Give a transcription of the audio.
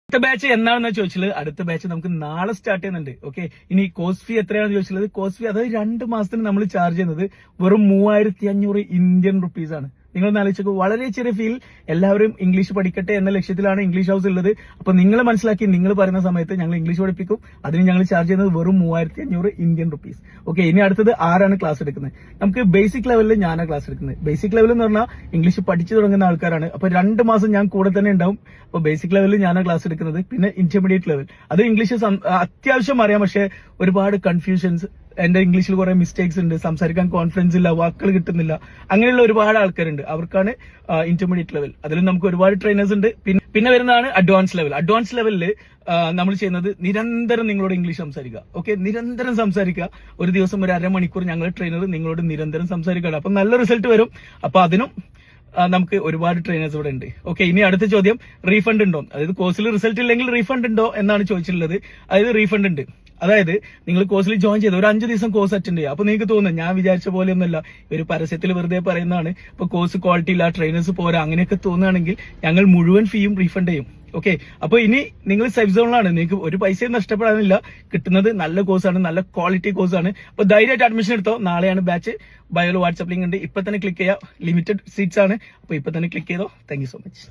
അടുത്ത ബാച്ച് എന്നാണെന്ന് ചോദിച്ചത്, അടുത്ത ബാച്ച് നമുക്ക് നാളെ സ്റ്റാർട്ട് ചെയ്യുന്നുണ്ട്. ഓക്കെ, ഇനി കോഴ്സ് ഫീ എത്രയാണെന്ന് ചോദിച്ചത്, കോഴ്സ് ഫീ അതായത് 2 മാസത്തിന് നമ്മൾ ചാർജ് ചെയ്യുന്നത് വെറും 3500 ഇന്ത്യൻ റുപ്പീസ് ആണ്. നിങ്ങൾ ആലോചിച്ചു, വളരെ ചെറിയ ഫീൽ എല്ലാവരും ഇംഗ്ലീഷ് പഠിക്കട്ടെ എന്ന ലക്ഷ്യത്തിലാണ് ഇംഗ്ലീഷ് ഹൗസ് ഉള്ളത്. അപ്പൊ നിങ്ങൾ മനസ്സിലാക്കി, നിങ്ങൾ പറയുന്ന സമയത്ത് ഞങ്ങൾ ഇംഗ്ലീഷ് പഠിപ്പിക്കും. അതിന് ഞങ്ങൾ ചാർജ് ചെയ്യുന്നത് വെറും 3500 ഇന്ത്യൻ റുപ്പീസ്. ഓക്കെ, ഇനി അടുത്തത് ആരാണ് ക്ലാസ് എടുക്കുന്നത്? നമുക്ക് ബേസിക് ലെവലിൽ ഞാനാണ് ക്ലാസ് എടുക്കുന്നത്. ബേസിക് ലെവൽ എന്ന് പറഞ്ഞാൽ ഇംഗ്ലീഷ് പഠിച്ചു തുടങ്ങുന്ന ആൾക്കാരാണ്. അപ്പൊ 2 മാസം ഞാൻ കൂടെ തന്നെ ഉണ്ടാവും. അപ്പൊ ബേസിക് ലെവലിൽ ഞാനാണ് ക്ലാസ് എടുക്കുന്നത്. പിന്നെ ഇന്റർമീഡിയറ്റ് ലെവൽ, അത് ഇംഗ്ലീഷ് അത്യാവശ്യം അറിയാം, പക്ഷെ ഒരുപാട് കൺഫ്യൂഷൻസ്, എന്റെ ഇംഗ്ലീഷിൽ കുറെ മിസ്റ്റേക്സ് ഉണ്ട്, സംസാരിക്കാൻ കോൺഫിഡൻസ് ഇല്ല, വാക്കുകൾ കിട്ടുന്നില്ല, അങ്ങനെയുള്ള ഒരുപാട് ആൾക്കാരുണ്ട്. അവർക്കാണ് ഇന്റർമീഡിയറ്റ് ലെവൽ. അതിലും നമുക്ക് ഒരുപാട് ട്രെയിനേഴ്സ് ഉണ്ട്. പിന്നെ വരുന്നതാണ് അഡ്വാൻസ് ലെവൽ. അഡ്വാൻസ് ലെവലിൽ നമ്മൾ ചെയ്യുന്നത് നിരന്തരം നിങ്ങളോട് ഇംഗ്ലീഷ് സംസാരിക്കുക. ഓക്കെ, നിരന്തരം സംസാരിക്കുക. ഒരു ദിവസം ഒരു അരമണിക്കൂർ ഞങ്ങൾ ട്രെയിനർ നിങ്ങളോട് നിരന്തരം സംസാരിക്കുകയാണ്. അപ്പൊ നല്ല റിസൾട്ട് വരും. അപ്പൊ അതിനും നമുക്ക് ഒരുപാട് ട്രെയിനേഴ്സ് ഇവിടെ ഉണ്ട്. ഓക്കെ, ഇനി അടുത്ത ചോദ്യം, റീഫണ്ട് ഉണ്ടോ? അതായത് കോഴ്സിൽ റിസൾട്ട് ഇല്ലെങ്കിൽ റീഫണ്ട് ഉണ്ടോ എന്നാണ് ചോദിച്ചിട്ടുള്ളത്. അതായത് റീഫണ്ട് ഉണ്ട്. അതായത് നിങ്ങൾ കോഴ്സിൽ ജോയിൻ ചെയ്ത് ഒരു 5 ദിവസം കോഴ്സ് അറ്റൻഡ് ചെയ്യുക. അപ്പൊ നിങ്ങൾക്ക് തോന്നുന്നു ഞാൻ വിചാരിച്ച പോലെയൊന്നുമല്ല, ഒരു പരസ്യത്തിൽ വെറുതെ പറയുന്നതാണ്, ഇപ്പൊ കോഴ്സ് ക്വാളിറ്റി ഇല്ല, ട്രെയിനേഴ്സ് പോരാ, അങ്ങനെയൊക്കെ തോന്നുകയാണെങ്കിൽ ഞങ്ങൾ മുഴുവൻ ഫീയും റീഫണ്ട് ചെയ്യും. ഓക്കെ, അപ്പൊ ഇനി നിങ്ങൾ സേഫ് സോണിലാണ്, നിങ്ങൾക്ക് ഒരു പൈസയും നഷ്ടപ്പെടാനില്ല. കിട്ടുന്നത് നല്ല കോഴ്സാണ്, നല്ല ക്വാളിറ്റി കോഴ്സാണ്. അപ്പൊ ധൈര്യമായിട്ട് അഡ്മിഷൻ എടുത്തോ. നാളെയാണ് ബാച്ച്. ബയോയിൽ വാട്സ്ആപ്പ് ലിങ്ക് ഉണ്ട്, ഇപ്പൊ തന്നെ ക്ലിക്ക് ചെയ്യാം. ലിമിറ്റഡ് സീറ്റ്സ് ആണ്. അപ്പൊ ഇപ്പൊ തന്നെ ക്ലിക്ക് ചെയ്തോ. Thank you so much.